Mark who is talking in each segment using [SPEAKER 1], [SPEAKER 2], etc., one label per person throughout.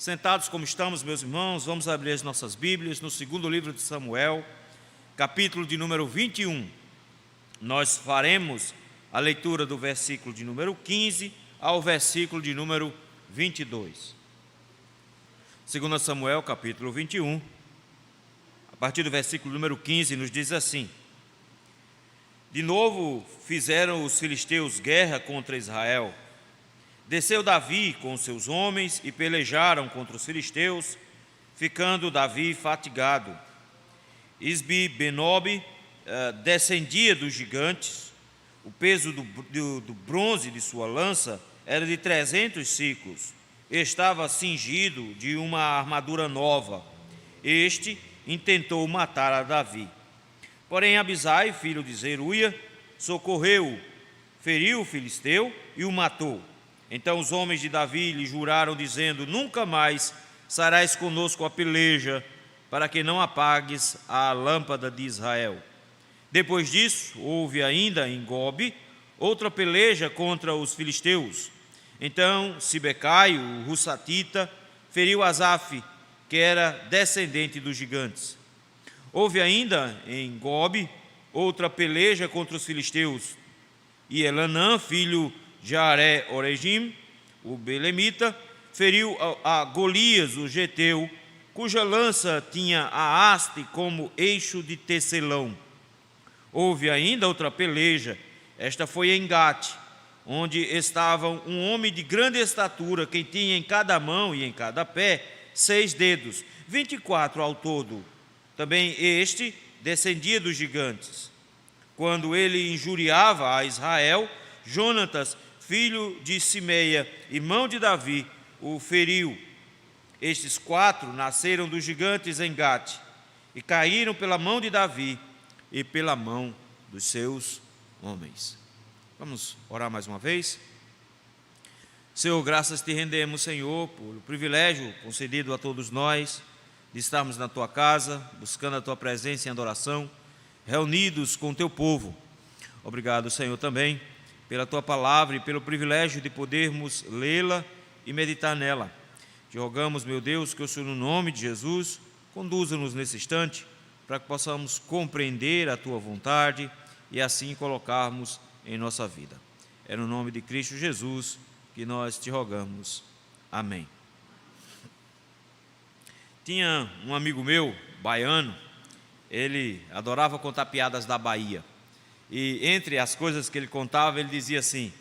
[SPEAKER 1] Sentados como estamos, meus irmãos, vamos abrir as nossas Bíblias no segundo livro de Samuel, capítulo de número 21. Nós faremos a leitura do versículo de número 15 ao versículo de número 22. 2 Samuel, capítulo 21, a partir do versículo número 15, nos diz assim: De novo fizeram os filisteus guerra contra Israel. Desceu Davi com seus homens e pelejaram contra os filisteus, ficando Davi fatigado. Isbi-Benob descendia dos gigantes. O peso do bronze de sua lança era de 300 siclos. Estava cingido de uma armadura nova. Este intentou matar a Davi. Porém Abisai, filho de Zeruia, socorreu-o, feriu o filisteu e o matou. Então os homens de Davi lhe juraram, dizendo: Nunca mais sairás conosco a peleja, para que não apagues a lâmpada de Israel. Depois disso, houve ainda em Gobe outra peleja contra os filisteus. Então Sibecai, o Hussatita, feriu Asaf, que era descendente dos gigantes. Houve ainda em Gobe outra peleja contra os filisteus. E Elanã, filho de Are-Oregim, o belemita, feriu a Golias, o geteu, cuja lança tinha a haste como eixo de tecelão. Houve ainda outra peleja, esta foi em Gate, onde estavam um homem de grande estatura, que tinha em cada mão e em cada pé 6 dedos, 24 ao todo. Também este descendia dos gigantes. Quando ele injuriava a Israel, Jonatas, filho de Simeia, irmão de Davi, o feriu. Estes 4 nasceram dos gigantes em Gate e caíram pela mão de Davi e pela mão dos seus homens. Vamos orar mais uma vez? Senhor, graças te rendemos, Senhor, por o privilégio concedido a todos nós de estarmos na tua casa, buscando a tua presença em adoração, reunidos com o teu povo. Obrigado, Senhor, também pela tua palavra e pelo privilégio de podermos lê-la e meditar nela. Te rogamos, meu Deus, que o Senhor, no nome de Jesus, conduza-nos nesse instante, para que possamos compreender a tua vontade e assim colocarmos em nossa vida. É no nome de Cristo Jesus que nós te rogamos. Amém. Tinha um amigo meu, baiano, ele adorava contar piadas da Bahia. E entre as coisas que ele contava, ele dizia assim: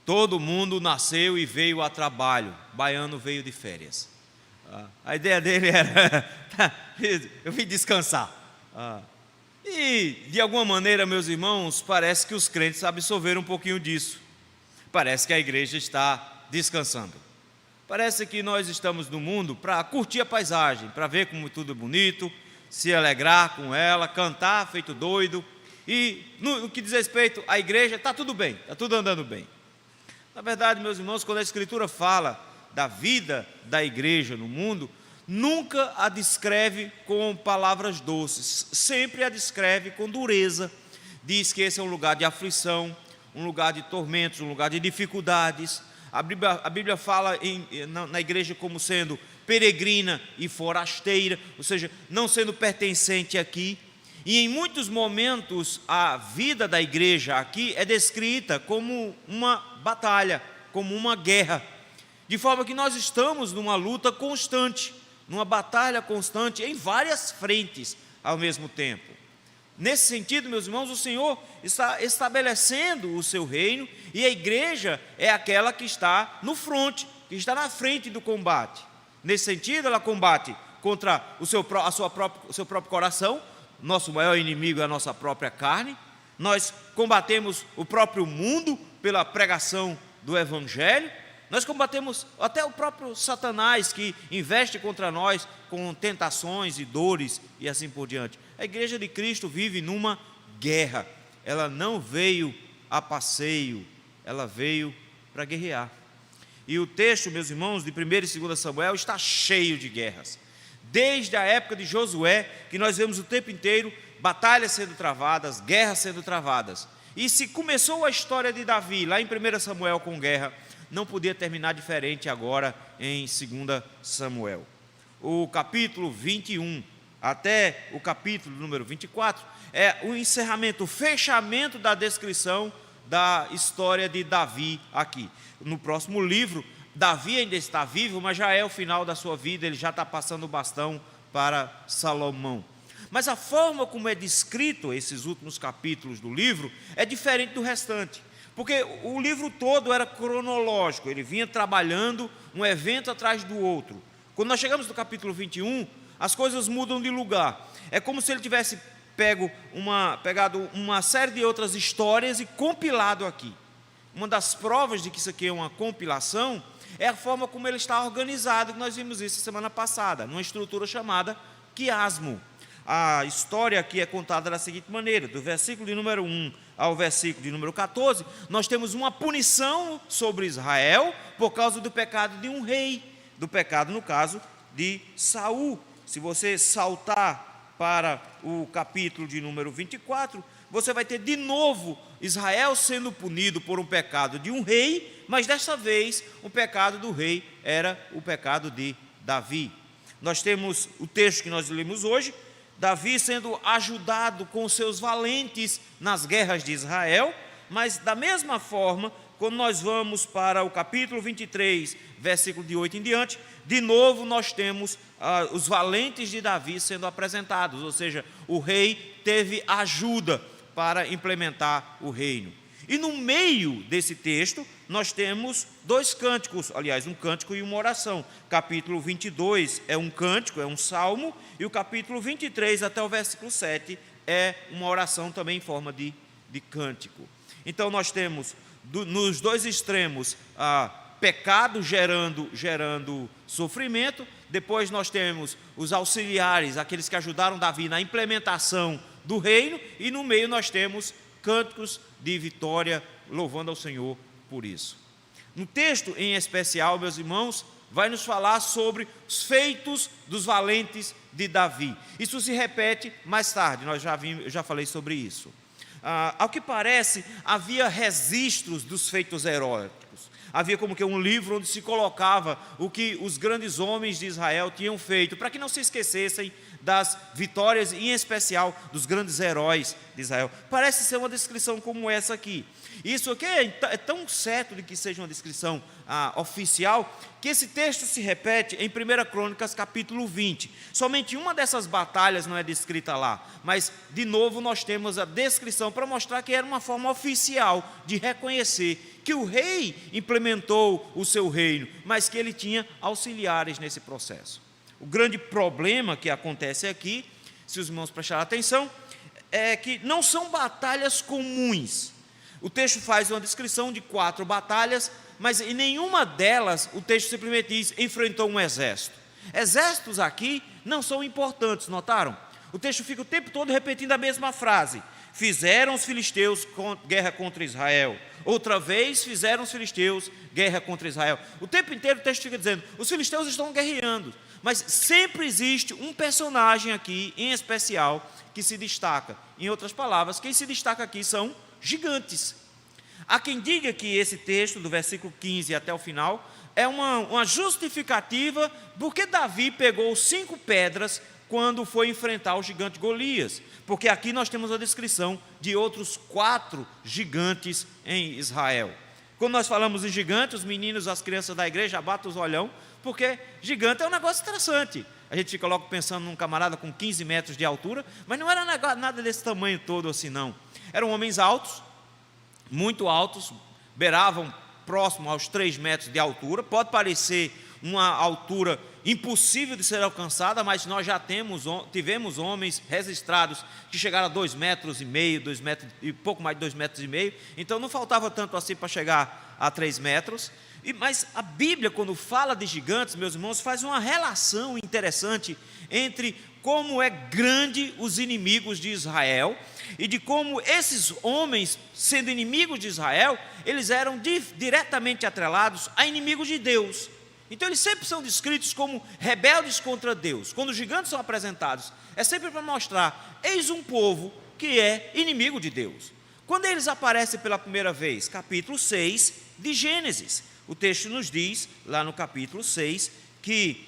[SPEAKER 1] todo mundo nasceu e veio a trabalho, baiano veio de férias. A ideia dele era: eu vim descansar. E de alguma maneira, meus irmãos, parece que os crentes absorveram um pouquinho disso. Parece que a igreja está descansando. Parece que nós estamos no mundo para curtir a paisagem, para ver como tudo é bonito, se alegrar com ela, cantar feito doido. E no que diz respeito à igreja, está tudo bem, está tudo andando bem. Na verdade, meus irmãos, quando a Escritura fala da vida da igreja no mundo, nunca a descreve com palavras doces, sempre a descreve com dureza. Diz que esse é um lugar de aflição, um lugar de tormentos, um lugar de dificuldades. A Bíblia fala na igreja como sendo peregrina e forasteira, ou seja, não sendo pertencente aqui. E em muitos momentos a vida da igreja aqui é descrita como uma batalha, como uma guerra, de forma que nós estamos numa luta constante, numa batalha constante em várias frentes ao mesmo tempo. Nesse sentido, meus irmãos, o Senhor está estabelecendo o seu reino e a igreja é aquela que está no fronte, que está na frente do combate. Nesse sentido, ela combate contra o seu próprio coração. Nosso maior inimigo é a nossa própria carne. Nós combatemos o próprio mundo pela pregação do Evangelho. Nós combatemos até o próprio Satanás, que investe contra nós com tentações e dores e assim por diante. A igreja de Cristo vive numa guerra. Ela não veio a passeio, ela veio para guerrear. E o texto, meus irmãos, de 1 e 2 Samuel está cheio de guerras. Desde a época de Josué, que nós vemos o tempo inteiro batalhas sendo travadas, guerras sendo travadas. E se começou a história de Davi, lá em 1 Samuel com guerra, não podia terminar diferente agora em 2 Samuel. O capítulo 21 até o capítulo número 24 é o encerramento, o fechamento da descrição da história de Davi aqui. No próximo livro, Davi ainda está vivo, mas já é o final da sua vida, ele já está passando o bastão para Salomão. Mas a forma como é descrito esses últimos capítulos do livro é diferente do restante, porque o livro todo era cronológico, ele vinha trabalhando um evento atrás do outro. Quando nós chegamos no capítulo 21, as coisas mudam de lugar. É como se ele tivesse pegado uma série de outras histórias e compilado aqui. Uma das provas de que isso aqui é uma compilação é a forma como ele está organizado, que nós vimos isso semana passada, numa estrutura chamada quiasmo. A história aqui é contada da seguinte maneira: do versículo de número 1 ao versículo de número 14, nós temos uma punição sobre Israel por causa do pecado de um rei, do pecado, no caso, de Saul. Se você saltar para o capítulo de número 24, você vai ter de novo Israel sendo punido por um pecado de um rei, mas dessa vez o pecado do rei era o pecado de Davi. Nós temos o texto que nós lemos hoje, Davi sendo ajudado com seus valentes nas guerras de Israel, mas da mesma forma, quando nós vamos para o capítulo 23, versículo de 8 em diante, de novo nós temos os valentes de Davi sendo apresentados, ou seja, o rei teve ajuda para implementar o reino. E no meio desse texto, nós temos dois cânticos, aliás, um cântico e uma oração. Capítulo 22 é um cântico, é um salmo, e o capítulo 23 até o versículo 7 é uma oração também em forma de cântico. Então nós temos nos dois extremos pecado gerando sofrimento, depois nós temos os auxiliares, aqueles que ajudaram Davi na implementação do reino, e no meio nós temos cânticos de vitória, louvando ao Senhor por isso. No texto em especial, meus irmãos, vai nos falar sobre os feitos dos valentes de Davi. Isso se repete mais tarde, eu já falei sobre isso. Ao que parece, havia registros dos feitos heróicos. Havia como que um livro onde se colocava o que os grandes homens de Israel tinham feito, para que não se esquecessem das vitórias, e em especial dos grandes heróis de Israel. Parece ser uma descrição como essa aqui. Isso aqui é tão certo de que seja uma descrição oficial, que esse texto se repete em 1 Crônicas capítulo 20. Somente uma dessas batalhas não é descrita lá, mas de novo nós temos a descrição para mostrar que era uma forma oficial de reconhecer que o rei implementou o seu reino, mas que ele tinha auxiliares nesse processo. O grande problema que acontece aqui, se os irmãos prestarem atenção, é que não são batalhas comuns. O texto faz uma descrição de 4 batalhas, mas em nenhuma delas o texto simplesmente diz: enfrentou um exército. Exércitos aqui não são importantes, notaram? O texto fica o tempo todo repetindo a mesma frase: fizeram os filisteus guerra contra Israel. Outra vez fizeram os filisteus guerra contra Israel. O tempo inteiro o texto fica dizendo: os filisteus estão guerreando. Mas sempre existe um personagem aqui, em especial, que se destaca. Em outras palavras, quem se destaca aqui são gigantes. Há quem diga que esse texto, do versículo 15 até o final, é uma justificativa porque Davi pegou 5 pedras quando foi enfrentar o gigante Golias. Porque aqui nós temos a descrição de outros 4 gigantes em Israel. Quando nós falamos em gigante, os meninos, as crianças da igreja batem os olhão, porque gigante é um negócio interessante. A gente fica logo pensando num camarada com 15 metros de altura, mas não era nada desse tamanho todo assim, não. Eram homens altos, muito altos, beiravam próximo aos 3 metros de altura. Pode parecer uma altura impossível de ser alcançada, mas nós já tivemos homens registrados que chegaram a 2 metros e meio, 2 metros e pouco mais de 2 metros e meio, então não faltava tanto assim para chegar a 3 metros. Mas a Bíblia, quando fala de gigantes, meus irmãos, faz uma relação interessante entre como é grande os inimigos de Israel e de como esses homens, sendo inimigos de Israel, eles eram diretamente atrelados a inimigos de Deus. Então eles sempre são descritos como rebeldes contra Deus. Quando os gigantes são apresentados, é sempre para mostrar: eis um povo que é inimigo de Deus. Quando eles aparecem pela primeira vez, capítulo 6 de Gênesis, o texto nos diz, lá no capítulo 6, que,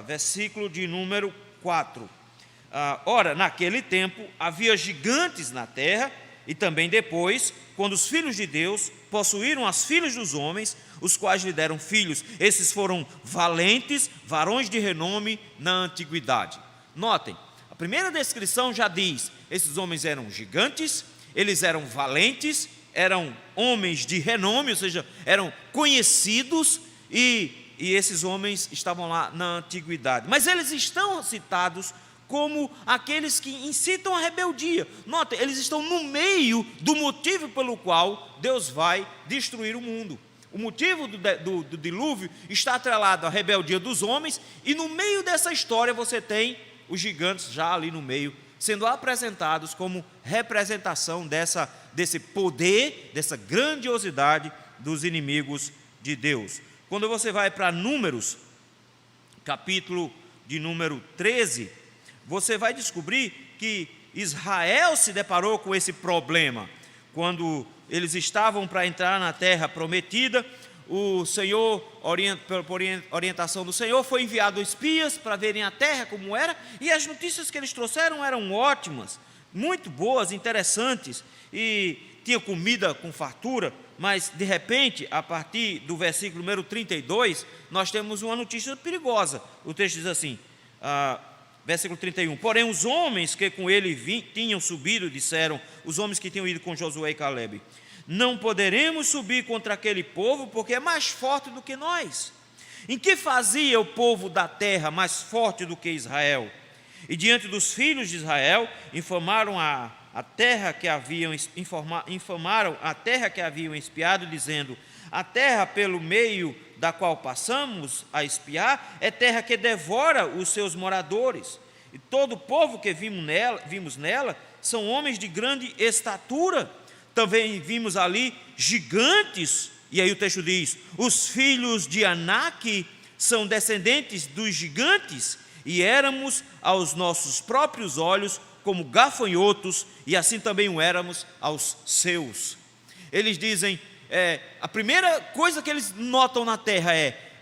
[SPEAKER 1] versículo de número 4, ora, naquele tempo havia gigantes na terra, e também depois, quando os filhos de Deus possuíram as filhas dos homens, os quais lhe deram filhos. Esses foram valentes, varões de renome na antiguidade. Notem, a primeira descrição já diz, esses homens eram gigantes, eles eram valentes, eram homens de renome, ou seja, eram conhecidos, e esses homens estavam lá na antiguidade. Mas eles estão citados como aqueles que incitam a rebeldia. Notem, eles estão no meio do motivo pelo qual Deus vai destruir o mundo. O motivo do dilúvio está atrelado à rebeldia dos homens, e no meio dessa história você tem os gigantes já ali no meio, sendo apresentados como representação desse poder, dessa grandiosidade dos inimigos de Deus. Quando você vai para Números, capítulo de número 13, você vai descobrir que Israel se deparou com esse problema. Quando eles estavam para entrar na terra prometida, o Senhor, por orientação do Senhor, foi enviado espias para verem a terra como era, e as notícias que eles trouxeram eram ótimas, muito boas, interessantes, e tinha comida com fartura. Mas de repente, a partir do versículo número 32, nós temos uma notícia perigosa. O texto diz assim, versículo 31, porém os homens que com ele tinham subido, disseram, os homens que tinham ido com Josué e Calebe, não poderemos subir contra aquele povo, porque é mais forte do que nós. Em que fazia o povo da terra mais forte do que Israel? E diante dos filhos de Israel, infamaram a terra que haviam espiado, dizendo, a terra pelo meio da qual passamos a espiar, é terra que devora os seus moradores, e todo o povo que vimos nela, são homens de grande estatura. Também vimos ali gigantes, e aí o texto diz, os filhos de Anak são descendentes dos gigantes, e éramos aos nossos próprios olhos como gafanhotos, e assim também o éramos aos seus. Eles dizem, a primeira coisa que eles notam na terra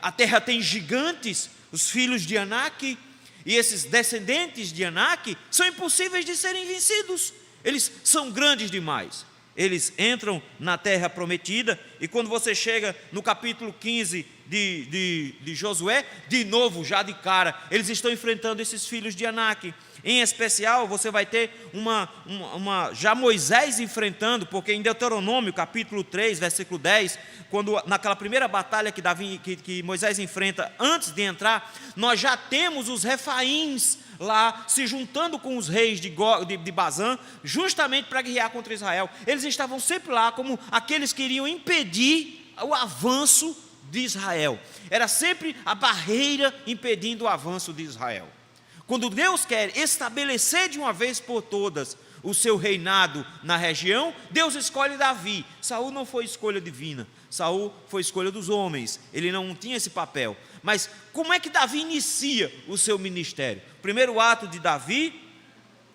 [SPEAKER 1] a terra tem gigantes, os filhos de Anak, e esses descendentes de Anak são impossíveis de serem vencidos, eles são grandes demais. Eles entram na terra prometida, e quando você chega no capítulo 15 de Josué, de novo, já de cara, eles estão enfrentando esses filhos de Anak. Em especial, você vai ter já Moisés enfrentando, porque em Deuteronômio, capítulo 3, versículo 10, quando naquela primeira batalha que Moisés enfrenta antes de entrar, nós já temos os refaíns lá se juntando com os reis de Bazã, justamente para guerrear contra Israel. Eles estavam sempre lá como aqueles que iriam impedir o avanço de Israel. Era sempre a barreira impedindo o avanço de Israel. Quando Deus quer estabelecer de uma vez por todas o seu reinado na região, Deus escolhe Davi. Saul não foi escolha divina, Saul foi escolha dos homens, ele não tinha esse papel. Mas como é que Davi inicia o seu ministério? O primeiro ato de Davi,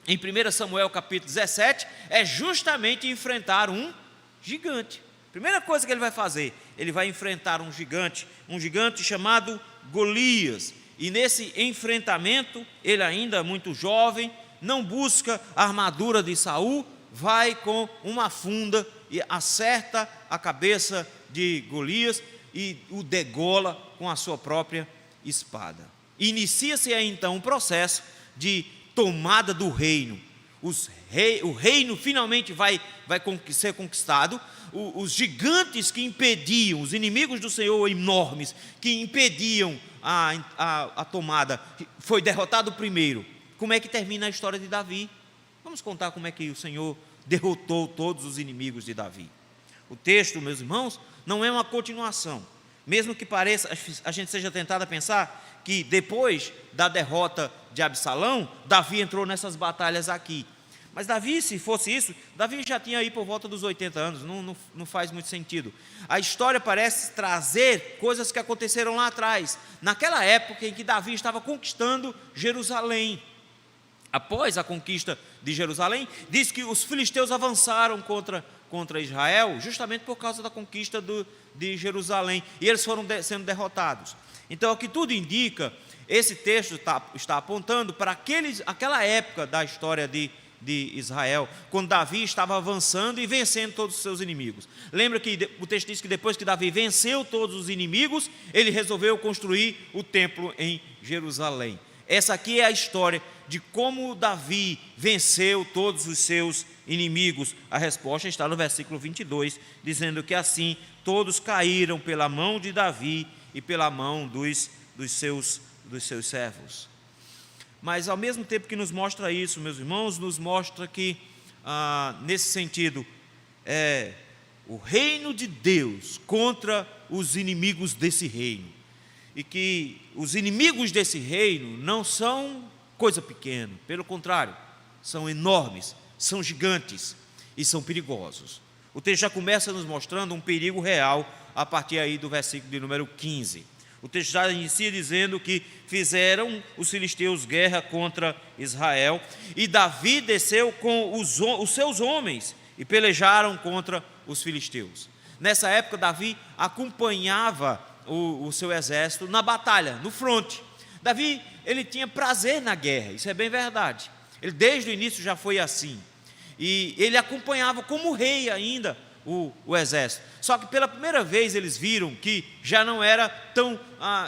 [SPEAKER 1] em 1 Samuel capítulo 17, é justamente enfrentar um gigante. Primeira coisa que ele vai fazer, ele vai enfrentar um gigante chamado Golias. E nesse enfrentamento, ele ainda muito jovem, não busca a armadura de Saul, vai com uma funda e acerta a cabeça de Golias e o degola com a sua própria espada. Inicia-se aí então um processo de tomada do reino. O reino finalmente vai ser conquistado. Os gigantes que impediam, os inimigos do Senhor enormes, que impediam a tomada, foi derrotado primeiro. Como é que termina a história de Davi? Vamos contar como é que o Senhor derrotou todos os inimigos de Davi. O texto, meus irmãos, não é uma continuação. Mesmo que pareça, a gente seja tentado a pensar que depois da derrota de Absalão, Davi entrou nessas batalhas aqui. Mas Davi, se fosse isso, Davi já tinha aí por volta dos 80 anos, não faz muito sentido. A história parece trazer coisas que aconteceram lá atrás, naquela época em que Davi estava conquistando Jerusalém. Após a conquista de Jerusalém, diz que os filisteus avançaram contra contra Israel justamente por causa da conquista de Jerusalém, e eles foram sendo derrotados. Então, o que tudo indica, esse texto está apontando para aquela época da história de Israel, quando Davi estava avançando e vencendo todos os seus inimigos. Lembra que o texto diz que depois que Davi venceu todos os inimigos, ele resolveu construir o templo em Jerusalém. Essa aqui é a história de como Davi venceu todos os seus inimigos. A resposta está no versículo 22, dizendo que assim todos caíram pela mão de Davi e pela mão dos seus servos. Mas ao mesmo tempo que nos mostra isso, meus irmãos, nos mostra que, nesse sentido, o reino de Deus contra os inimigos desse reino. E que os inimigos desse reino não são coisa pequena, pelo contrário, são enormes, são gigantes e são perigosos. O texto já começa nos mostrando um perigo real a partir aí do versículo de número 15. O texto já inicia dizendo que fizeram os filisteus guerra contra Israel, e Davi desceu com os seus homens e pelejaram contra os filisteus. Nessa época, Davi acompanhava o seu exército na batalha, no fronte. Davi, ele tinha prazer na guerra, isso é bem verdade. Ele desde o início já foi assim. E ele acompanhava como rei ainda o exército. Só que pela primeira vez eles viram que já não era tão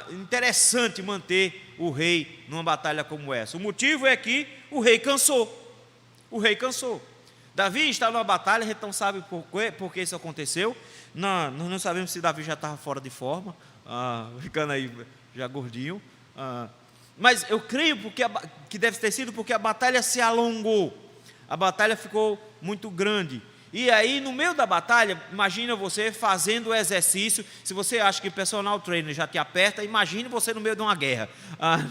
[SPEAKER 1] interessante manter o rei numa batalha como essa. O motivo é que o rei cansou. O rei cansou. Davi está numa batalha, a gente não sabe por que isso aconteceu. Nós não sabemos se Davi já estava fora de forma, ficando aí já gordinho. Mas eu creio que deve ter sido porque a batalha se alongou. A batalha ficou muito grande. E aí, no meio da batalha, imagina você fazendo o exercício. Se você acha que o personal trainer já te aperta, imagine você no meio de uma guerra.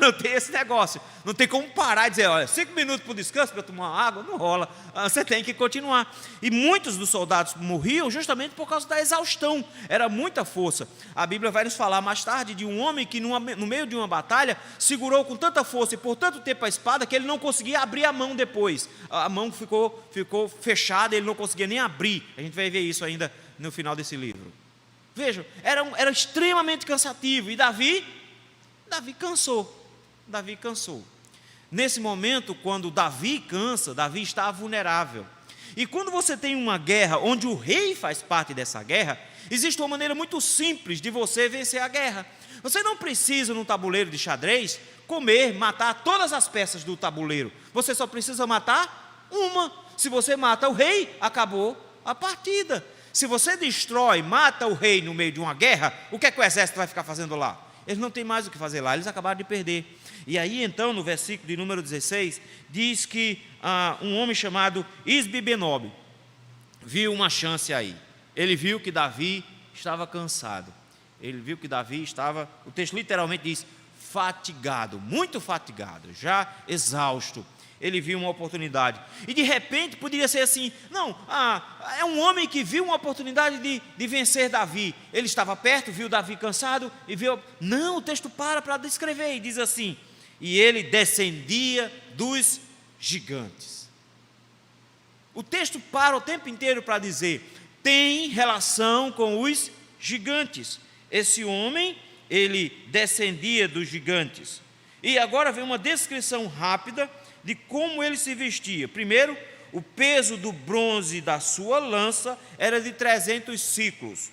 [SPEAKER 1] Não tem esse negócio. Não tem como parar e dizer, olha, 5 minutos para o descanso, para tomar uma água, não rola. Você tem que continuar. E muitos dos soldados morriam justamente por causa da exaustão. Era muita força. A Bíblia vai nos falar mais tarde de um homem que no meio de uma batalha segurou com tanta força e por tanto tempo a espada que ele não conseguia abrir a mão depois. A mão ficou fechada, ele não conseguia nem abrir. A gente vai ver isso ainda no final desse livro. Vejam, era extremamente cansativo. E Davi cansou. Davi cansou. Nesse momento, quando Davi cansa, Davi está vulnerável. E quando você tem uma guerra onde o rei faz parte dessa guerra, existe uma maneira muito simples de você vencer a guerra. Você não precisa, num tabuleiro de xadrez, matar todas as peças do tabuleiro. Você só precisa matar uma. Se você mata o rei, acabou a partida. Se você mata o rei no meio de uma guerra, o que é que o exército vai ficar fazendo lá? Eles não têm mais o que fazer lá, eles acabaram de perder. E aí então, no versículo de número 16, diz que um homem chamado Isbi-Benob viu uma chance aí. Ele viu que Davi estava cansado. Ele viu que Davi estava, o texto literalmente diz, fatigado, muito fatigado, já exausto. Ele viu uma oportunidade. E de repente poderia ser assim, não, é um homem que viu uma oportunidade de vencer Davi. Ele estava perto, viu Davi cansado e viu. Não, o texto para descrever e diz assim: e ele descendia dos gigantes. O texto para o tempo inteiro para dizer, tem relação com os gigantes. Esse homem, ele descendia dos gigantes. E agora vem uma descrição rápida de como ele se vestia. Primeiro, o peso do bronze da sua lança era de 300 ciclos.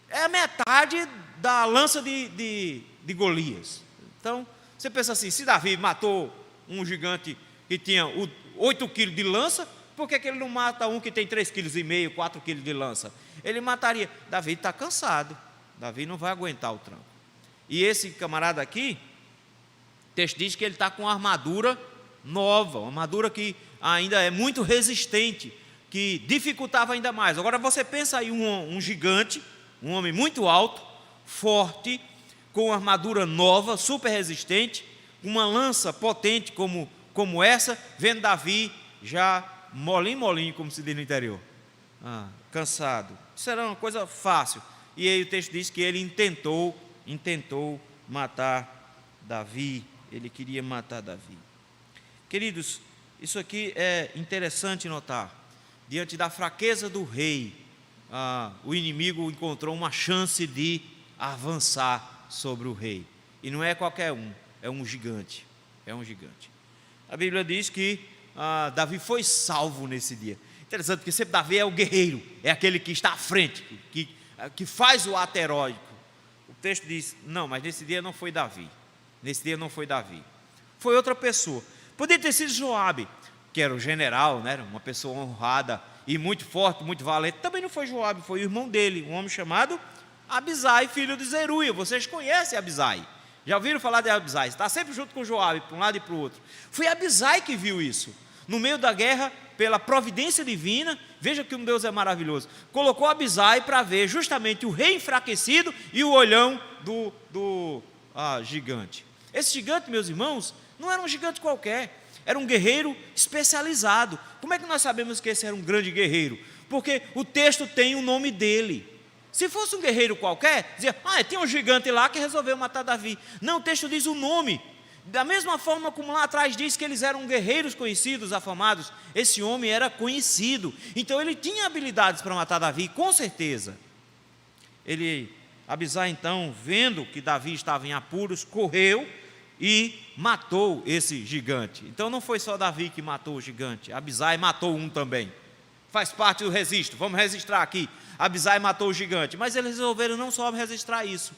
[SPEAKER 1] É a metade da lança de Golias. Então, você pensa assim, se Davi matou um gigante que tinha 8 quilos de lança, por que ele não mata um que tem 3,5 kg, 4 quilos de lança? Ele mataria. Davi está cansado. Davi não vai aguentar o tranco. E esse camarada aqui, o texto diz que ele está com uma armadura nova, uma armadura que ainda é muito resistente, que dificultava ainda mais. Agora você pensa aí um gigante, um homem muito alto, forte, com uma armadura nova, super resistente, uma lança potente como essa, vendo Davi já molinho, como se diz no interior, cansado. Isso era uma coisa fácil. E aí o texto diz que ele intentou matar Davi. Ele queria matar Davi. Queridos, isso aqui é interessante notar, diante da fraqueza do rei, o inimigo encontrou uma chance de avançar sobre o rei. E não é qualquer um, é um gigante. É um gigante. A Bíblia diz que Davi foi salvo nesse dia. Interessante, porque sempre Davi é o guerreiro, é aquele que está à frente, que faz o ato heróico. O texto diz, não, mas nesse dia não foi Davi. Nesse dia não foi Davi. Foi outra pessoa. Podia ter sido Joabe, que era o general, né? Uma pessoa honrada e muito forte, muito valente. Também não foi Joabe, foi o irmão dele, um homem chamado Abisai, filho de Zeruia. Vocês conhecem Abisai? Já ouviram falar de Abisai? Está sempre junto com Joabe, para um lado e para o outro. Foi Abisai que viu isso. No meio da guerra, pela providência divina, veja que um Deus é maravilhoso. Colocou Abisai para ver justamente o rei enfraquecido e o olhão do gigante. Esse gigante, meus irmãos, não era um gigante qualquer. Era um guerreiro especializado. Como é que nós sabemos que esse era um grande guerreiro? Porque o texto tem o nome dele. Se fosse um guerreiro qualquer, dizia, tem um gigante lá que resolveu matar Davi. Não, o texto diz o nome. Da mesma forma como lá atrás diz que eles eram guerreiros conhecidos, afamados, esse homem era conhecido. Então ele tinha habilidades para matar Davi, com certeza. Abisai então, vendo que Davi estava em apuros, correu e matou esse gigante. Então não foi só Davi que matou o gigante, Abisai matou um também. Faz parte do registro, vamos registrar aqui. Abisai matou o gigante, mas eles resolveram não só registrar isso.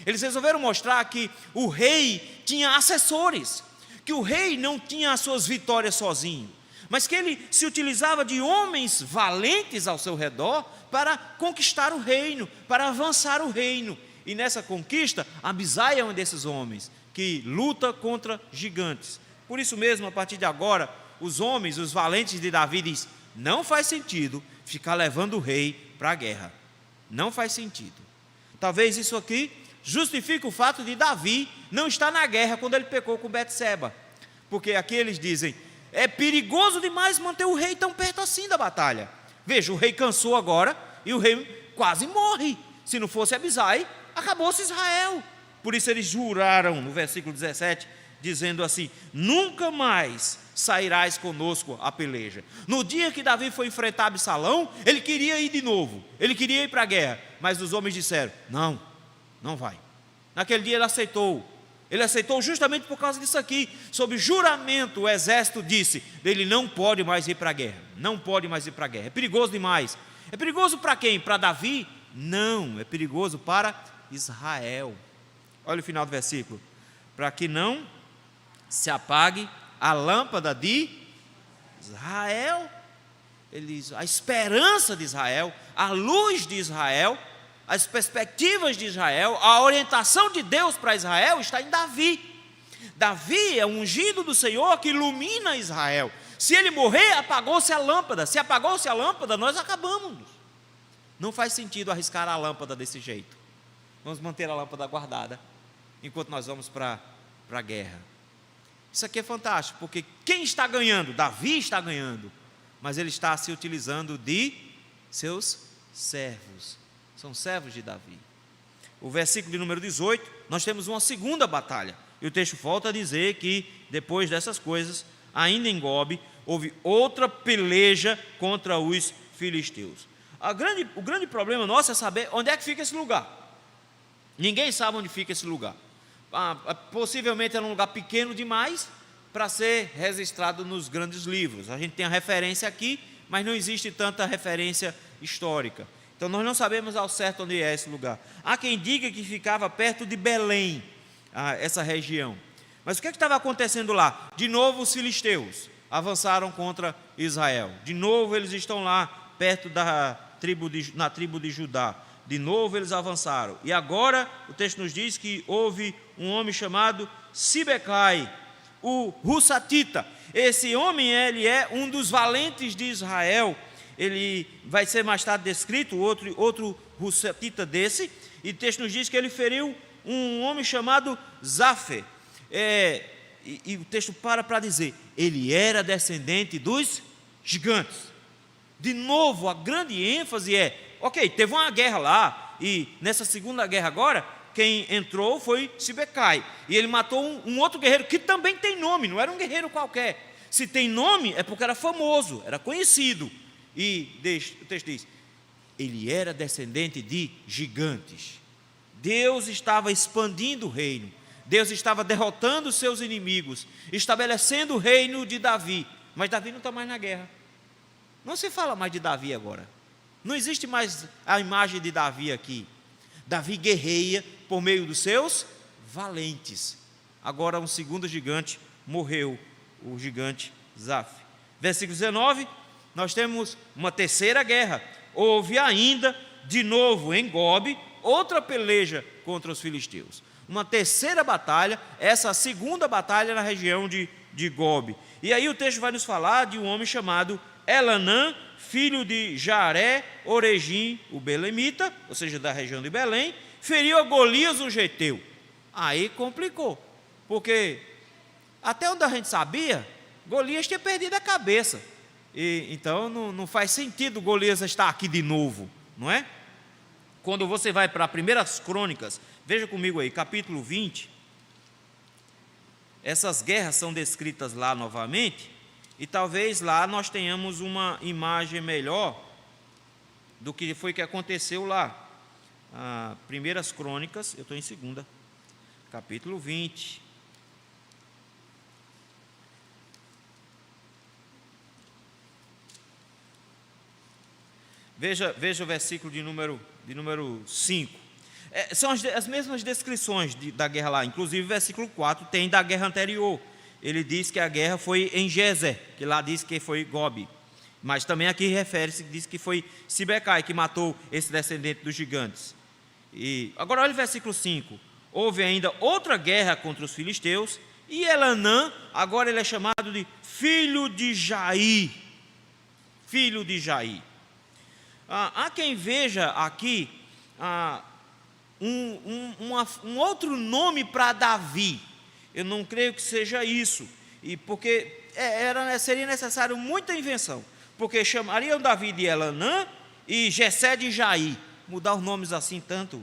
[SPEAKER 1] Eles resolveram mostrar que o rei tinha assessores, que o rei não tinha as suas vitórias sozinho, mas que ele se utilizava de homens valentes ao seu redor para conquistar o reino, para avançar o reino. E nessa conquista, Abisai é um desses homens que luta contra gigantes. Por isso mesmo, a partir de agora, os homens, os valentes de Davi diz, não faz sentido ficar levando o rei para a guerra. Não faz sentido. Talvez isso aqui justifique o fato de Davi não estar na guerra quando ele pecou com Betseba. Porque aqui eles dizem, é perigoso demais manter o rei tão perto assim da batalha. Veja, o rei cansou agora e o rei quase morre. Se não fosse Abisai, acabou-se Israel. Por isso eles juraram, no versículo 17, dizendo assim, nunca mais sairás conosco a peleja. No dia que Davi foi enfrentar Absalão, ele queria ir de novo, ele queria ir para a guerra, mas os homens disseram, não vai. Naquele dia ele aceitou justamente por causa disso aqui, sob juramento o exército disse, ele não pode mais ir para a guerra, não pode mais ir para a guerra, é perigoso demais. É perigoso para quem? Para Davi? Não, é perigoso para Israel. Olha o final do versículo, para que não se apague a lâmpada de Israel, a esperança de Israel, a luz de Israel, as perspectivas de Israel, a orientação de Deus para Israel está em Davi. Davi é o ungido do Senhor que ilumina Israel. Se ele morrer, apagou-se a lâmpada. Se apagou-se a lâmpada, nós acabamos. Não faz sentido arriscar a lâmpada desse jeito. Vamos manter a lâmpada guardada enquanto nós vamos para a guerra. Isso aqui é fantástico, porque quem está ganhando? Davi está ganhando, mas ele está se utilizando de seus servos. São servos de Davi. O versículo de número 18, nós temos uma segunda batalha. E o texto volta a dizer que depois dessas coisas, ainda em Gobe, houve outra peleja contra os filisteus. O grande problema nosso é saber onde é que fica esse lugar. Ninguém sabe onde fica esse lugar. Possivelmente era um lugar pequeno demais para ser registrado nos grandes livros. A gente tem a referência aqui, mas não existe tanta referência histórica. Então nós não sabemos ao certo onde é esse lugar. Há quem diga que ficava perto de Belém, essa região. Mas o que estava acontecendo lá? De novo os filisteus avançaram contra Israel. De novo eles estão lá perto na tribo de Judá. De novo eles avançaram. E agora o texto nos diz que houve um homem chamado Sibecai, o Hussatita. Esse homem, ele é um dos valentes de Israel. Ele vai ser mais tarde descrito, outro Hussatita desse. E o texto nos diz que ele feriu um homem chamado Zafe. E o texto para dizer, ele era descendente dos gigantes. De novo, a grande ênfase é, ok, teve uma guerra lá, e nessa segunda guerra agora, quem entrou foi Sibecai, e ele matou um outro guerreiro, que também tem nome, não era um guerreiro qualquer. Se tem nome, é porque era famoso, era conhecido. o texto diz, ele era descendente de gigantes. Deus estava expandindo o reino, Deus estava derrotando os seus inimigos, estabelecendo o reino de Davi, mas Davi não está mais na guerra, não se fala mais de Davi agora, não existe mais a imagem de Davi aqui. Davi guerreia por meio dos seus valentes. Agora um segundo gigante morreu, o gigante Zaf. Versículo 19, nós temos uma terceira guerra. Houve ainda, de novo em Gobe, outra peleja contra os filisteus. Uma terceira batalha, essa segunda batalha na região de Gobe. E aí o texto vai nos falar de um homem chamado Elanã, filho de Jaré, Oregim, o belemita, ou seja, da região de Belém, feriu a Golias, o geteu. Aí complicou, porque até onde a gente sabia, Golias tinha perdido a cabeça. Então não faz sentido Golias estar aqui de novo, não é? Quando você vai para 1 Crônicas, veja comigo aí, capítulo 20, essas guerras são descritas lá novamente, e talvez lá nós tenhamos uma imagem melhor do que foi que aconteceu lá. 1 Crônicas, eu estou em 2, capítulo 20. Veja o versículo de número 5. São as mesmas descrições da guerra lá, inclusive o versículo 4 tem da guerra anterior. Ele diz que a guerra foi em Gezer, que lá diz que foi Gobe. Mas também aqui refere-se, diz que foi Sibecai que matou esse descendente dos gigantes. E agora olha o versículo 5. Houve ainda outra guerra contra os filisteus, e Elanã, agora ele é chamado de filho de Jair. Filho de Jair. Há quem veja aqui um outro nome para Davi. Eu não creio que seja isso, porque seria necessário muita invenção, porque chamariam Davi de Elanã e Jessé de Jair. Mudar os nomes assim tanto,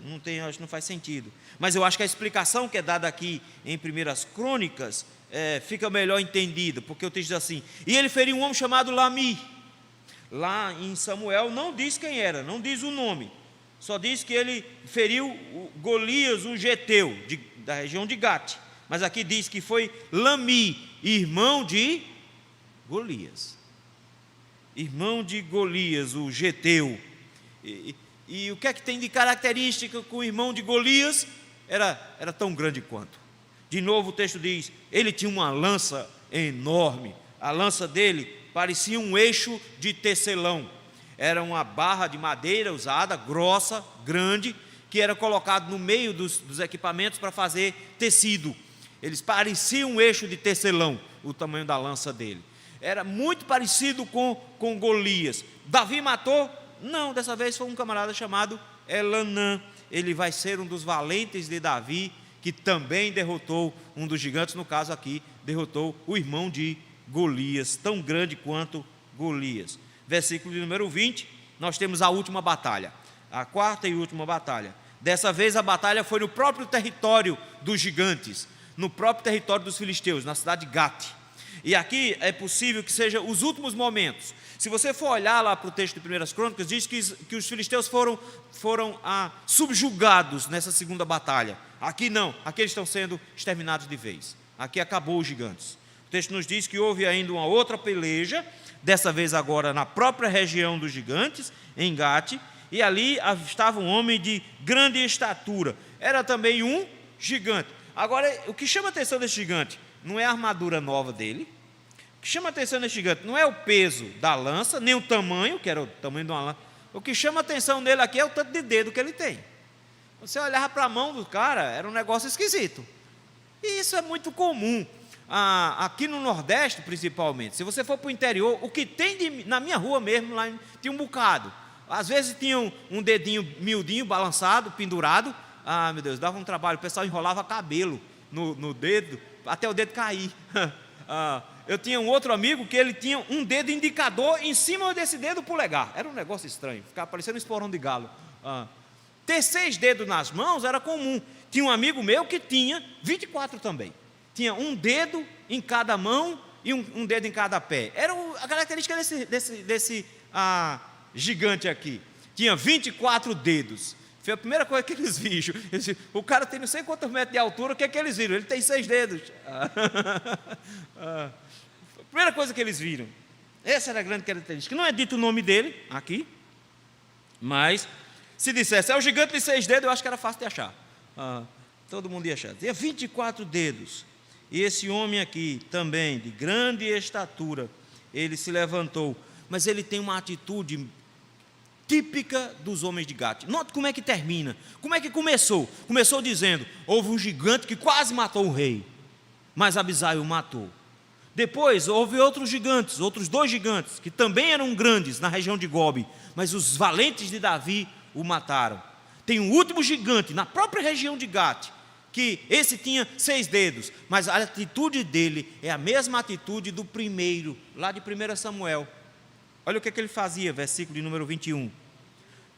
[SPEAKER 1] acho que não faz sentido. Mas eu acho que a explicação que é dada aqui em 1 Crônicas fica melhor entendida, porque o texto diz assim, e ele feriu um homem chamado Lami. Lá em Samuel não diz quem era, não diz o nome, só diz que ele feriu Golias, o geteu, da região de Gate. Mas aqui diz que foi Lami, irmão de Golias. Irmão de Golias, o geteu. E o que é que tem de característica com o irmão de Golias? Era tão grande quanto. De novo o texto diz, ele tinha uma lança enorme. A lança dele parecia um eixo de tecelão. Era uma barra de madeira usada, grossa, grande, que era colocado no meio dos equipamentos para fazer tecido. Eles pareciam um eixo de tecelão, o tamanho da lança dele. Era muito parecido com Golias. Davi matou? Não, dessa vez foi um camarada chamado Elanã. Ele vai ser um dos valentes de Davi, que também derrotou um dos gigantes, no caso aqui, derrotou o irmão de Golias, tão grande quanto Golias. Versículo de número 20, nós temos a última batalha, a quarta e última batalha. Dessa vez a batalha foi no próprio território dos gigantes, no próprio território dos filisteus, na cidade de Gate. E aqui é possível que seja os últimos momentos. Se você for olhar lá para o texto de 1 Crônicas, diz que os filisteus foram subjugados nessa segunda batalha. Aqui não, aqui eles estão sendo exterminados de vez. Aqui acabou os gigantes. O texto nos diz que houve ainda uma outra peleja, dessa vez agora na própria região dos gigantes, em Gate, e ali estava um homem de grande estatura. Era também um gigante. Agora, o que chama a atenção desse gigante não é a armadura nova dele. O que chama a atenção desse gigante não é o peso da lança, nem o tamanho, que era o tamanho de uma lança. O que chama a atenção nele aqui é o tanto de dedo que ele tem. Você olhava para a mão do cara, era um negócio esquisito. E isso é muito comum. Aqui no Nordeste, principalmente. Se você for para o interior, o que tem na minha rua mesmo, lá tinha um bocado. Às vezes tinha um dedinho miudinho, balançado, pendurado. Meu Deus, dava um trabalho. O pessoal enrolava cabelo no dedo, até o dedo cair. Eu tinha um outro amigo que ele tinha um dedo indicador em cima desse dedo polegar. Era um negócio estranho, ficava parecendo um esporão de galo. Ter 6 dedos nas mãos era comum. Tinha um amigo meu que tinha 24 também. Tinha um dedo em cada mão e um dedo em cada pé. Era a característica desse a gigante aqui? Tinha 24 dedos. Foi a primeira coisa que eles viram. O cara tem não sei quantos metros de altura, o que é que eles viram? Ele tem 6 dedos. A primeira coisa que eles viram. Essa era a grande característica. Não é dito o nome dele aqui, mas se dissesse, é o gigante de 6 dedos, eu acho que era fácil de achar. Todo mundo ia achar. Tinha 24 dedos. E esse homem aqui, também, de grande estatura, ele se levantou. Mas ele tem uma atitude típica dos homens de Gate. Note como é que termina. Como é que começou? Começou dizendo, houve um gigante que quase matou o rei, mas Abisai o matou. Depois houve outros gigantes, outros 2 gigantes, que também eram grandes na região de Gobe, mas os valentes de Davi o mataram. Tem um último gigante na própria região de Gate, que esse tinha 6 dedos, mas a atitude dele é a mesma atitude do primeiro, lá de 1 Samuel. Olha o que ele fazia, versículo de número 21.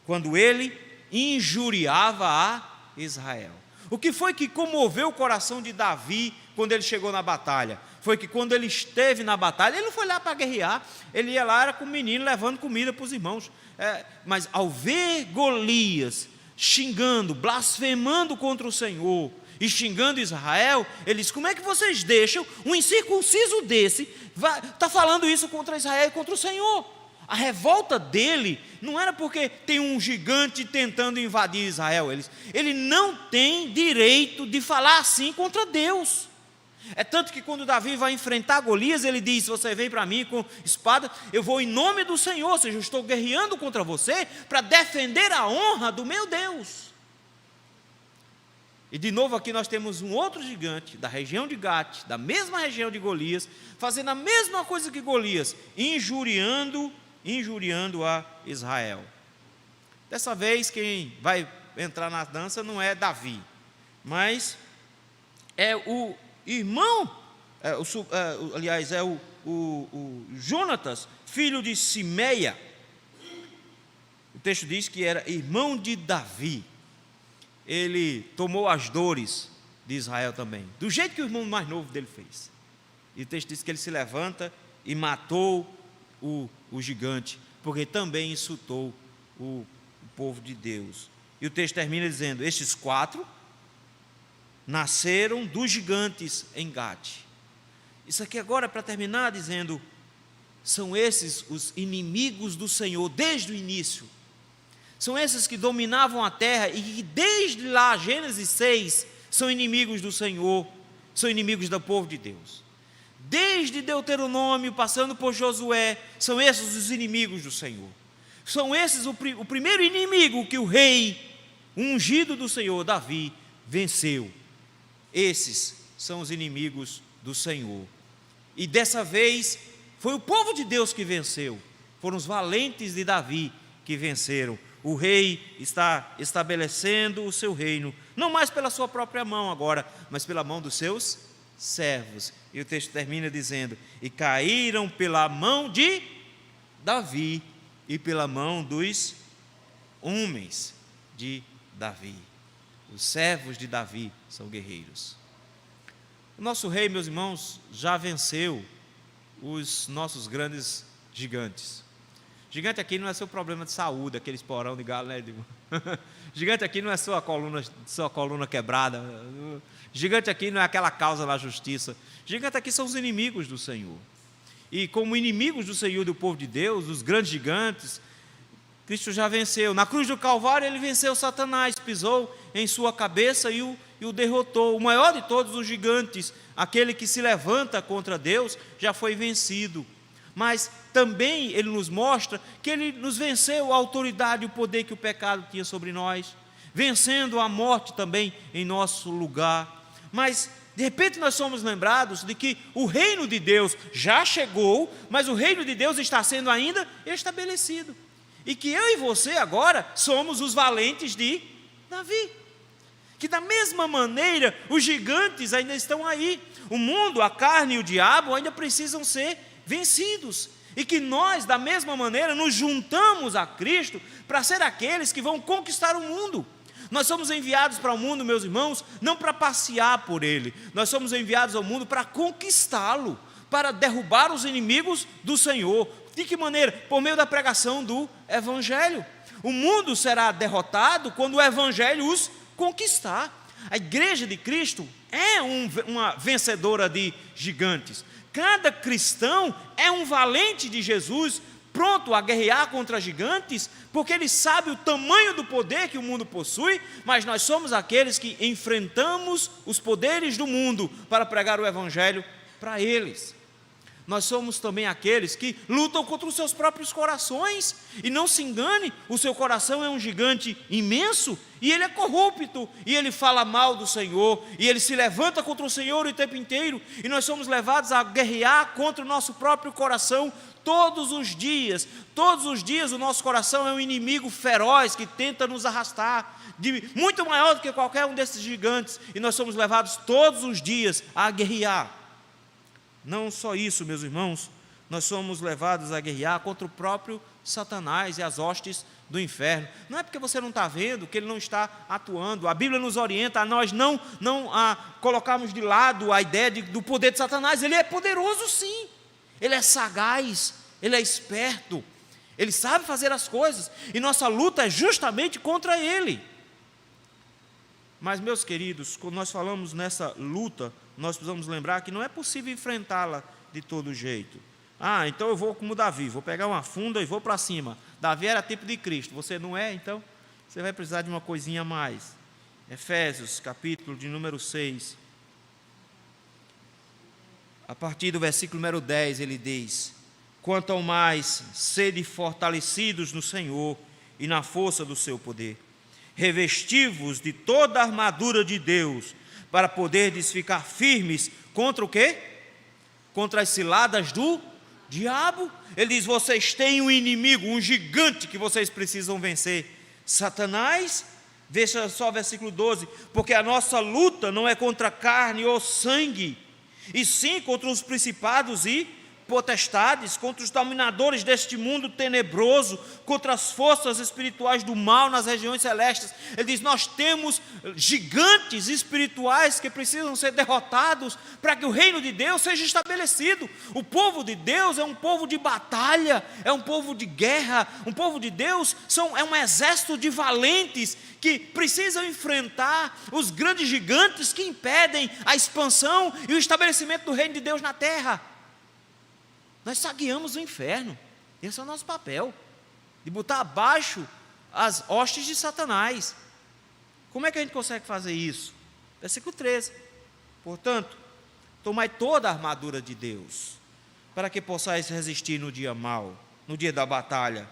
[SPEAKER 1] Quando ele injuriava a Israel. O que foi que comoveu o coração de Davi quando ele chegou na batalha? Foi que quando ele esteve na batalha, ele não foi lá para guerrear, ele ia lá, era com o menino, levando comida para os irmãos. Mas ao ver Golias xingando, blasfemando contra o Senhor e xingando Israel, ele disse, como é que vocês deixam um incircunciso desse, está falando isso contra Israel e contra o Senhor? A revolta dele não era porque tem um gigante tentando invadir Israel. Ele não tem direito de falar assim contra Deus. É tanto que quando Davi vai enfrentar Golias, ele diz, você vem para mim com espada, eu vou em nome do Senhor, ou seja, eu estou guerreando contra você para defender a honra do meu Deus. E de novo aqui nós temos um outro gigante da região de Gate, da mesma região de Golias, fazendo a mesma coisa que Golias, injuriando a Israel. Dessa vez quem vai entrar na dança não é Davi, mas é o irmão, aliás, é o Jonatas, filho de Simeia. O texto diz que era irmão de Davi. Ele tomou as dores de Israel também, do jeito que o irmão mais novo dele fez. E o texto diz que ele se levanta e matou o gigante, porque também insultou o povo de Deus. E o texto termina dizendo, estes 4 nasceram dos gigantes em Gate. Isso aqui agora, para terminar, dizendo, são esses os inimigos do Senhor desde o início. São esses que dominavam a terra e que desde lá, Gênesis 6, são inimigos do Senhor, são inimigos do povo de Deus. Desde Deuteronômio, passando por Josué, são esses os inimigos do Senhor. São esses o primeiro inimigo que o rei, ungido do Senhor, Davi, venceu. Esses são os inimigos do Senhor. E dessa vez, foi o povo de Deus que venceu. Foram os valentes de Davi que venceram. O rei está estabelecendo o seu reino, não mais pela sua própria mão agora, mas pela mão dos seus servos. E o texto termina dizendo, e caíram pela mão de Davi e pela mão dos homens de Davi. Os servos de Davi são guerreiros. O nosso rei, meus irmãos, já venceu os nossos grandes gigantes. Gigante aqui não é seu problema de saúde, aquele esporão de galo, né? Gigante aqui não é sua coluna quebrada. Gigante aqui não é aquela causa da justiça. Gigante aqui são os inimigos do Senhor. E como inimigos do Senhor e do povo de Deus, os grandes gigantes, Cristo já venceu. Na cruz do Calvário ele venceu Satanás, pisou em sua cabeça e o derrotou. O maior de todos os gigantes, aquele que se levanta contra Deus, já foi vencido. Mas também ele nos mostra que ele nos venceu a autoridade e o poder que o pecado tinha sobre nós, vencendo a morte também em nosso lugar. Mas de repente nós somos lembrados de que o reino de Deus já chegou, mas o reino de Deus está sendo ainda estabelecido. E que eu e você agora somos os valentes de Davi. Que da mesma maneira os gigantes ainda estão aí. O mundo, a carne e o diabo ainda precisam ser vencidos. E que nós, da mesma maneira, nos juntamos a Cristo para ser aqueles que vão conquistar o mundo. Nós somos enviados para o mundo, meus irmãos, não para passear por ele. Nós somos enviados ao mundo para conquistá-lo, para derrubar os inimigos do Senhor. De que maneira? Por meio da pregação do Evangelho. O mundo será derrotado quando o Evangelho os conquistar. A igreja de Cristo é uma vencedora de gigantes. Cada cristão é um valente de Jesus, pronto a guerrear contra gigantes, porque ele sabe o tamanho do poder que o mundo possui, mas nós somos aqueles que enfrentamos os poderes do mundo para pregar o Evangelho para eles. Nós somos também aqueles que lutam contra os seus próprios corações, e não se engane, o seu coração é um gigante imenso, e ele é corrupto, e ele fala mal do Senhor, e ele se levanta contra o Senhor o tempo inteiro, e nós somos levados a guerrear contra o nosso próprio coração todos os dias o nosso coração é um inimigo feroz que tenta nos arrastar, muito maior do que qualquer um desses gigantes, e nós somos levados todos os dias a guerrear. Não só isso, meus irmãos, nós somos levados a guerrear contra o próprio Satanás e as hostes do inferno. Não é porque você não está vendo que ele não está atuando. A Bíblia nos orienta a nós não colocarmos de lado a ideia do poder de Satanás. Ele é poderoso, sim. Ele é sagaz, ele é esperto, ele sabe fazer as coisas, e nossa luta é justamente contra ele. Mas, meus queridos, quando nós falamos nessa luta, nós precisamos lembrar que não é possível enfrentá-la de todo jeito. Então eu vou como Davi, vou pegar uma funda e vou para cima. Davi era tipo de Cristo, você não é? Então você vai precisar de uma coisinha a mais. Efésios, capítulo de número 6, a partir do versículo número 10, ele diz: quanto ao mais, sede fortalecidos no Senhor e na força do seu poder, revesti-vos de toda a armadura de Deus, para poderdes ficar firmes contra o quê? Contra as ciladas do diabo. Ele diz: vocês têm um inimigo, um gigante que vocês precisam vencer, Satanás. Veja só o versículo 12: porque a nossa luta não é contra carne ou sangue, e sim contra os principados e potestades, contra os dominadores deste mundo tenebroso, contra as forças espirituais do mal nas regiões celestes. Ele diz: nós temos gigantes espirituais que precisam ser derrotados para que o reino de Deus seja estabelecido. O povo de Deus é um povo de batalha, é um povo de guerra. Um povo de Deus é um exército de valentes que precisam enfrentar os grandes gigantes que impedem a expansão e o estabelecimento do reino de Deus na terra. Nós saqueamos o inferno. Esse é o nosso papel, de botar abaixo as hostes de Satanás. Como é que a gente consegue fazer isso? Versículo 13: portanto, tomai toda a armadura de Deus, para que possais resistir no dia mau, no dia da batalha,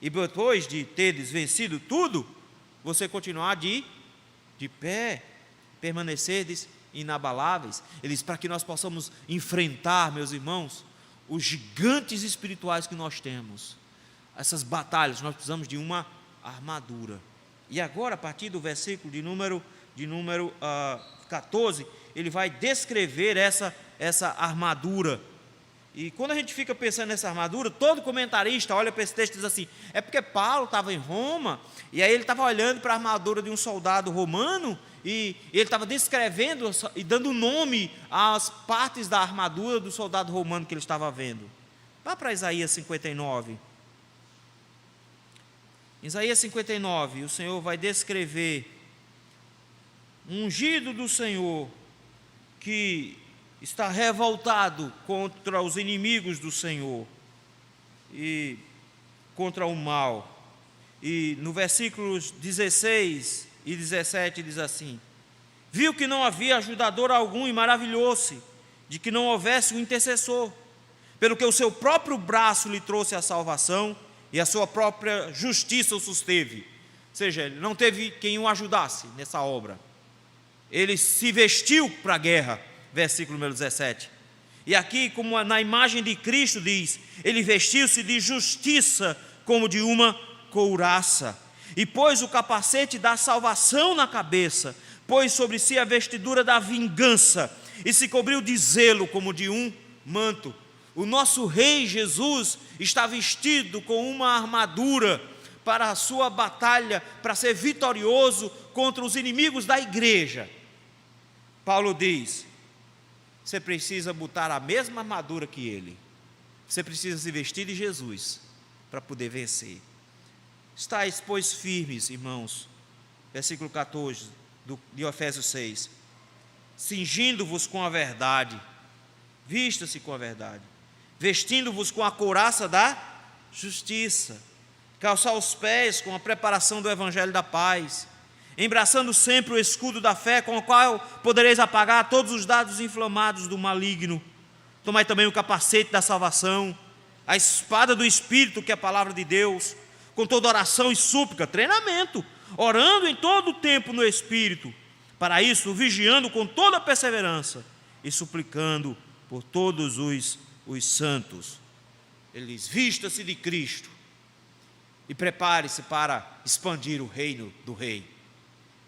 [SPEAKER 1] e depois de teres vencido tudo, você continuar de pé, permanecerdes inabaláveis. Ele diz: para que nós possamos enfrentar, meus irmãos, os gigantes espirituais que nós temos, essas batalhas, nós precisamos de uma armadura. E agora, a partir do versículo de número 14, ele vai descrever essa armadura. E quando a gente fica pensando nessa armadura, todo comentarista olha para esse texto e diz assim: é porque Paulo estava em Roma, e aí ele estava olhando para a armadura de um soldado romano, e ele estava descrevendo e dando nome às partes da armadura do soldado romano que ele estava vendo. Vá para Isaías 59. Isaías 59, o Senhor vai descrever um ungido do Senhor que está revoltado contra os inimigos do Senhor e contra o mal. E no versículos 16 e 17 diz assim: viu que não havia ajudador algum e maravilhou-se de que não houvesse um intercessor, pelo que o seu próprio braço lhe trouxe a salvação e a sua própria justiça o susteve. Ou seja, ele não teve quem o ajudasse nessa obra. Ele se vestiu para a guerra. Versículo número 17. E aqui, como na imagem de Cristo diz, ele vestiu-se de justiça como de uma couraça, e pôs o capacete da salvação na cabeça, pôs sobre si a vestidura da vingança, e se cobriu de zelo como de um manto. O nosso Rei Jesus está vestido com uma armadura para a sua batalha, para ser vitorioso contra os inimigos da igreja. Paulo diz: você precisa botar a mesma armadura que ele. Você precisa se vestir de Jesus para poder vencer. Estais, pois, firmes, irmãos. Versículo 14 de Efésios 6. Cingindo-vos com a verdade. Vista-se com a verdade. Vestindo-vos com a couraça da justiça. Calçar os pés com a preparação do evangelho da paz. Embraçando sempre o escudo da fé, com o qual podereis apagar todos os dardos inflamados do maligno. Tomai também o capacete da salvação, a espada do Espírito, que é a palavra de Deus, com toda oração e súplica, treinamento, orando em todo o tempo no Espírito, para isso vigiando com toda perseverança e suplicando por todos os santos. Ele diz: vista-se de Cristo e prepare-se para expandir o reino do Rei.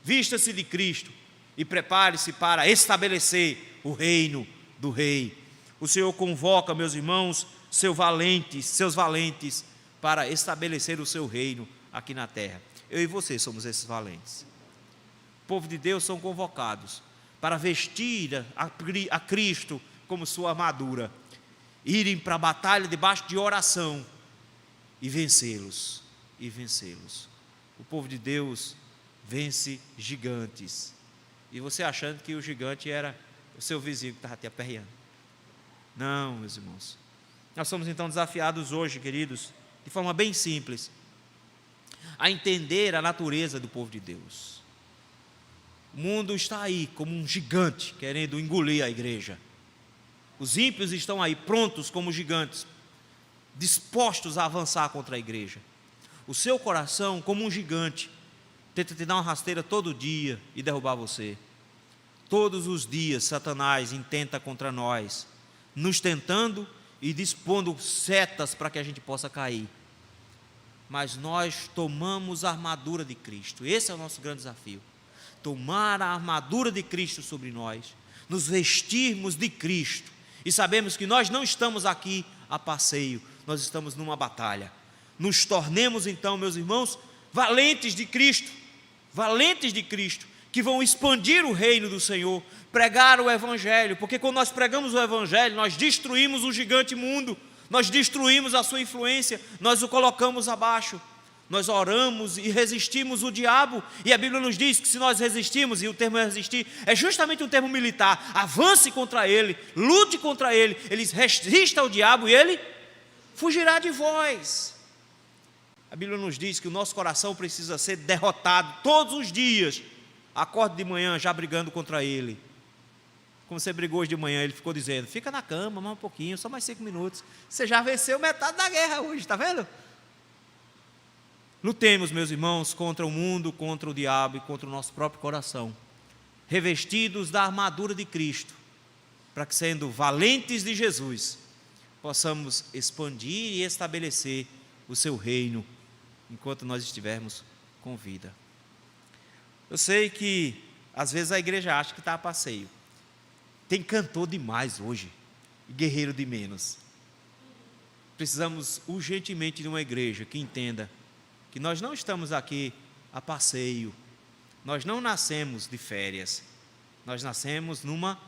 [SPEAKER 1] Vista-se de Cristo e prepare-se para estabelecer o reino do Rei. O Senhor convoca, meus irmãos, seus valentes, para estabelecer o seu reino aqui na terra. Eu e você somos esses valentes. O povo de Deus são convocados para vestir a Cristo como sua armadura, irem para a batalha debaixo de oração e vencê-los. O povo de Deus vence gigantes. E você achando que o gigante era o seu vizinho que estava te aperreando. Não, meus irmãos. Nós somos então desafiados hoje, queridos, de forma bem simples, a entender a natureza do povo de Deus. O mundo está aí como um gigante querendo engolir a igreja. Os ímpios estão aí prontos como gigantes, dispostos a avançar contra a igreja. O seu coração, como um gigante, tenta te dar uma rasteira todo dia e derrubar você. Todos os dias Satanás intenta contra nós, nos tentando e dispondo setas para que a gente possa cair. Mas nós tomamos a armadura de Cristo. Esse é o nosso grande desafio. Tomar a armadura de Cristo sobre nós, nos vestirmos de Cristo e sabemos que nós não estamos aqui a passeio, nós estamos numa batalha. Nos tornemos então, meus irmãos, valentes de Cristo, que vão expandir o reino do Senhor, pregar o Evangelho, porque quando nós pregamos o Evangelho, nós destruímos o gigante mundo, nós destruímos a sua influência, nós o colocamos abaixo, nós oramos e resistimos o diabo, e a Bíblia nos diz que se nós resistimos, e o termo resistir é justamente um termo militar, avance contra ele, lute contra ele, resista ao diabo e ele fugirá de vós. A Bíblia nos diz que o nosso coração precisa ser derrotado todos os dias. Acorde de manhã já brigando contra ele. Como você brigou hoje de manhã, ele ficou dizendo: fica na cama mais um pouquinho, só mais 5 minutos. Você já venceu metade da guerra hoje, está vendo? Lutemos, meus irmãos, contra o mundo, contra o diabo e contra o nosso próprio coração, revestidos da armadura de Cristo, para que, sendo valentes de Jesus, possamos expandir e estabelecer o seu reino enquanto nós estivermos com vida. Eu sei que às vezes a igreja acha que está a passeio. Tem cantor demais hoje e guerreiro de menos. Precisamos urgentemente de uma igreja que entenda que nós não estamos aqui a passeio. Nós não nascemos de férias. Nós nascemos numa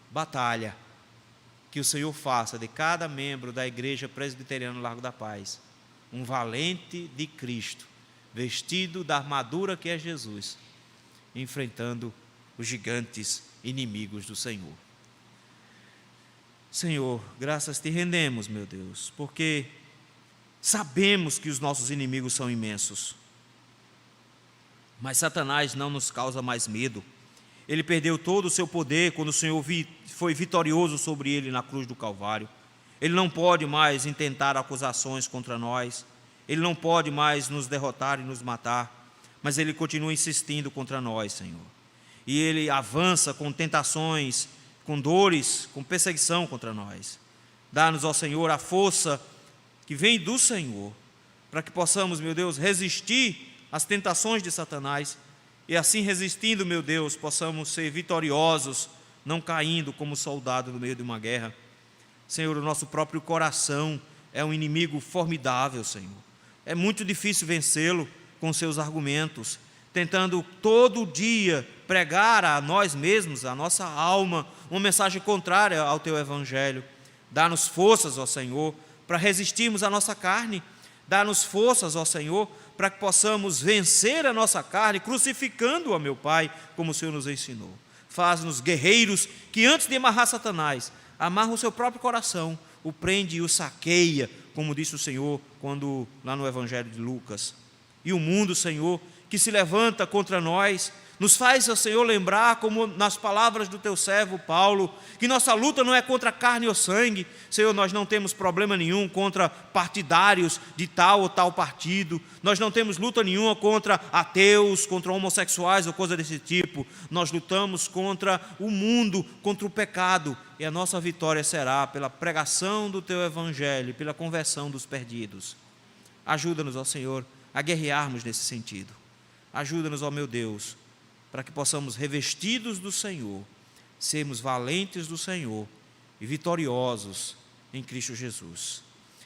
[SPEAKER 1] batalha. Que o Senhor faça de cada membro da igreja presbiteriana Largo da Paz um valente de Cristo, vestido da armadura que é Jesus, enfrentando os gigantes inimigos do Senhor. Senhor, graças te rendemos, meu Deus, porque sabemos que os nossos inimigos são imensos, mas Satanás não nos causa mais medo. Ele perdeu todo o seu poder quando o Senhor foi vitorioso sobre ele na cruz do Calvário. Ele não pode mais intentar acusações contra nós, ele não pode mais nos derrotar e nos matar, mas ele continua insistindo contra nós, Senhor. E ele avança com tentações, com dores, com perseguição contra nós. Dá-nos, ó Senhor, a força que vem do Senhor, para que possamos, meu Deus, resistir às tentações de Satanás, e assim resistindo, meu Deus, possamos ser vitoriosos, não caindo como soldado no meio de uma guerra. Senhor, o nosso próprio coração é um inimigo formidável, Senhor. É muito difícil vencê-lo com seus argumentos. tentando todo dia pregar a nós mesmos, a nossa alma, uma mensagem contrária ao teu evangelho. Dá-nos forças, ó Senhor, para resistirmos à nossa carne. Dá-nos forças, ó Senhor, para que possamos vencer a nossa carne, crucificando-a, meu Pai, como o Senhor nos ensinou. Faz-nos guerreiros que, antes de amarrar Satanás, amarram o seu próprio coração, o prende e o saqueia, como disse o Senhor quando lá no Evangelho de Lucas. E o mundo, Senhor, que se levanta contra nós, nos faz, ó Senhor, lembrar, como nas palavras do teu servo Paulo, que nossa luta não é contra carne ou sangue. Senhor, nós não temos problema nenhum contra partidários de tal ou tal partido, nós não temos luta nenhuma contra ateus, contra homossexuais ou coisa desse tipo. Nós lutamos contra o mundo, contra o pecado, e a nossa vitória será pela pregação do teu evangelho, pela conversão dos perdidos. Ajuda-nos, ó Senhor, a guerrearmos nesse sentido. Ajuda-nos, ó meu Deus, para que possamos, revestidos do Senhor, sermos valentes do Senhor e vitoriosos em Cristo Jesus.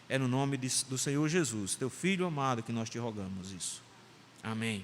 [SPEAKER 1] É no nome do Senhor Jesus, teu Filho amado, que nós te rogamos isso. Amém.